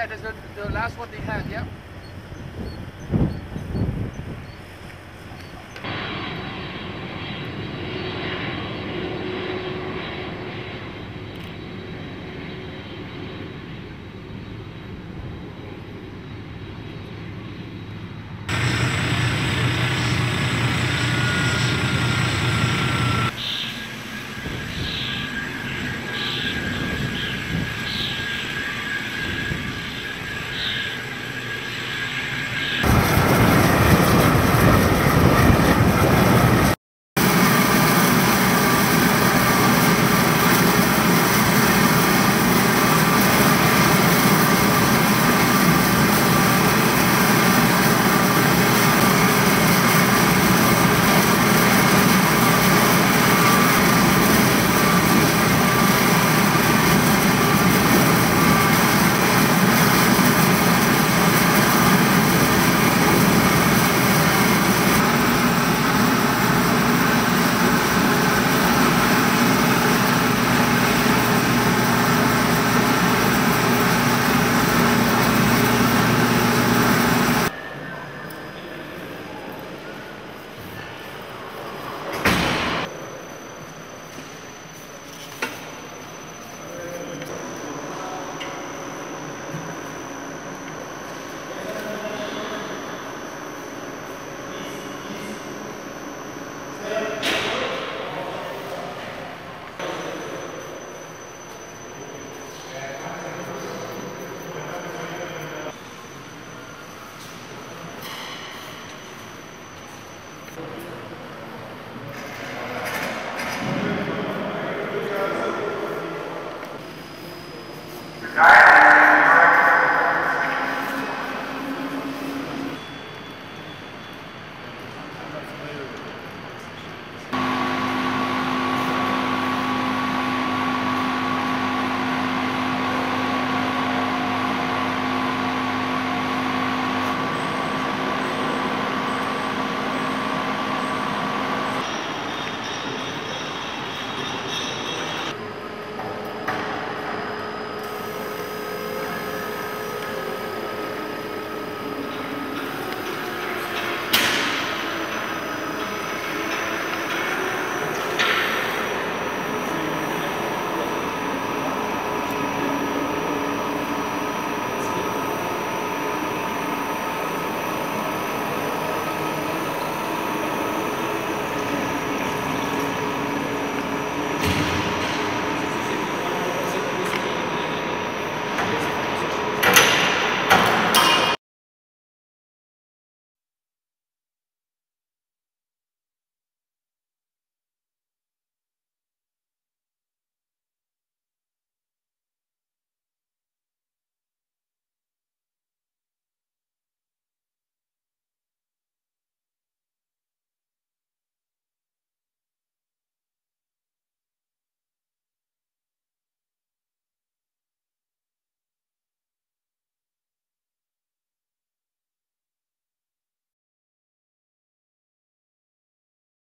Yeah, that's the last one they had, yeah.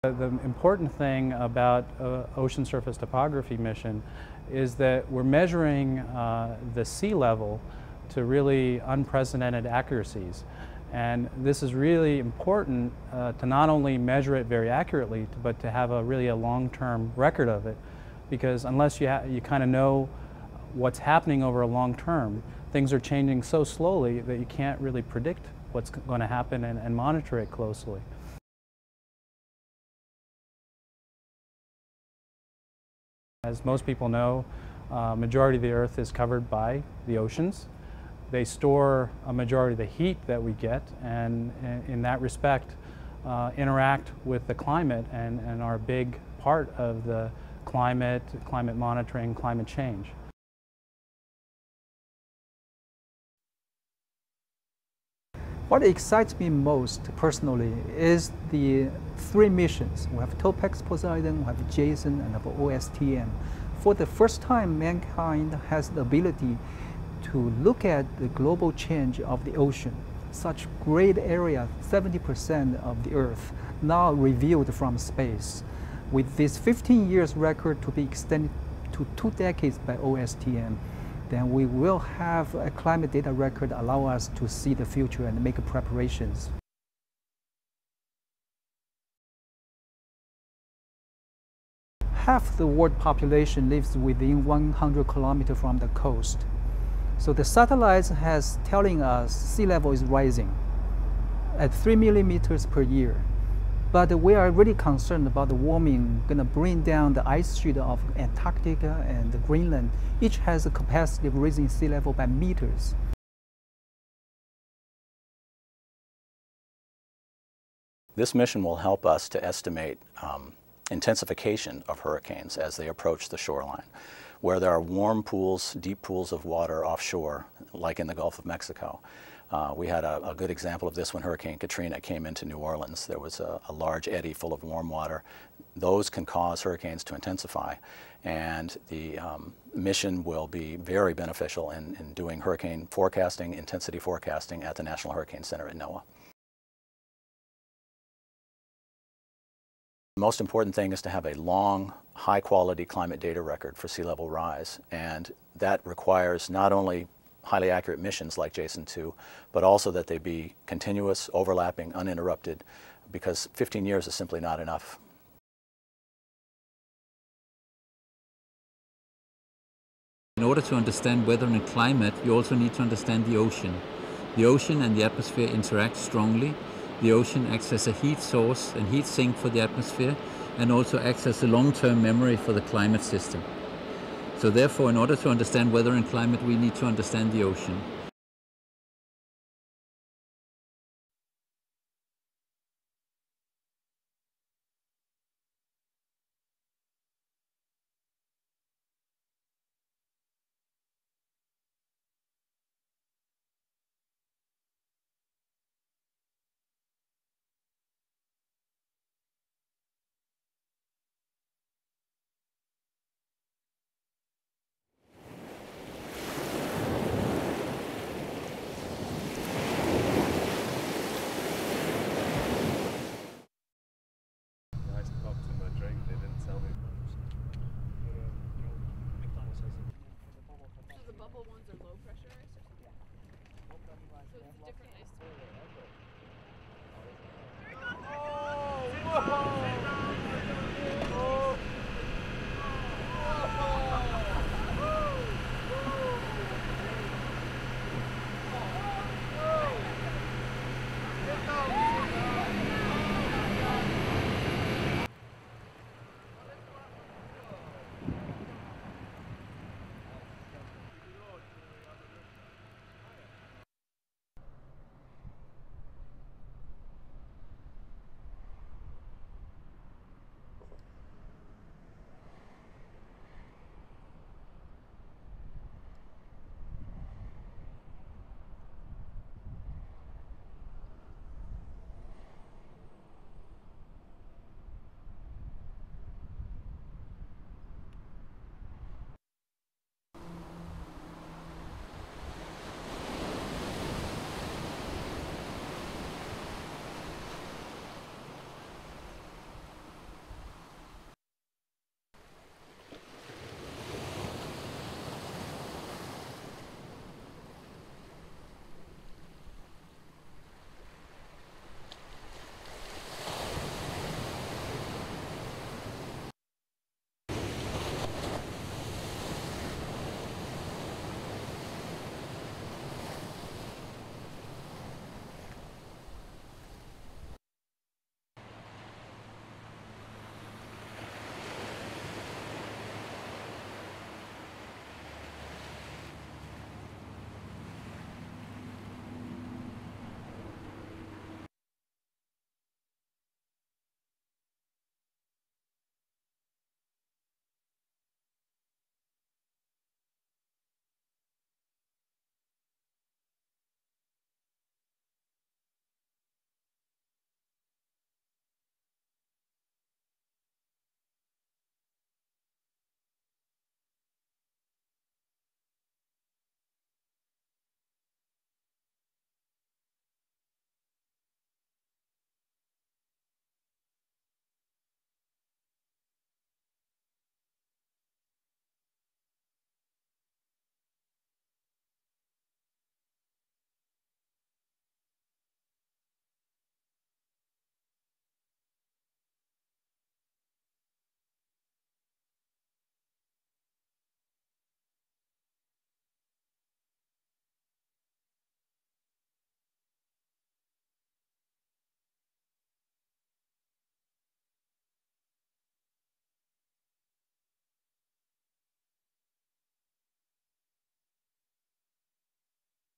The important thing about Ocean Surface Topography Mission is that we're measuring the sea level to really unprecedented accuracies. And this is really important to not only measure it very accurately, but to have a really long-term record of it. Because unless you kind of know what's happening over a long term, things are changing so slowly that you can't really predict what's going to happen and monitor it closely. As most people know, majority of the Earth is covered by the oceans. They store a majority of the heat that we get, and in that respect interact with the climate and are a big part of the climate monitoring, climate change. What excites me most personally is the three missions. We have Topex Poseidon, we have Jason, and we have OSTM. For the first time, mankind has the ability to look at the global change of the ocean. Such great area, 70% of the Earth, now revealed from space. With this 15 years record to be extended to 2 decades by OSTM, then we will have a climate data record allow us to see the future and make preparations. Half the world population lives within 100 kilometers from the coast. So the satellite has telling us sea level is rising at 3 millimeters per year. But we are really concerned about the warming going to bring down the ice sheet of Antarctica and Greenland. Each has a capacity of raising sea level by meters. This mission will help us to estimate intensification of hurricanes as they approach the shoreline. Where there are warm pools, deep pools of water offshore, like in the Gulf of Mexico. We had a good example of this when Hurricane Katrina came into New Orleans. There was a large eddy full of warm water. Those can cause hurricanes to intensify, and the mission will be very beneficial in doing hurricane forecasting, intensity forecasting at the National Hurricane Center at NOAA. The most important thing is to have a long, high-quality climate data record for sea level rise, and that requires not only highly accurate missions like JASON-2, but also that they be continuous, overlapping, uninterrupted, because 15 years is simply not enough. In order to understand weather and climate, you also need to understand the ocean. The ocean and the atmosphere interact strongly. The ocean acts as a heat source and heat sink for the atmosphere, and also acts as a long-term memory for the climate system. So therefore, in order to understand weather and climate, we need to understand the ocean. So the bubble ones are low pressurized or something? So it's different ice.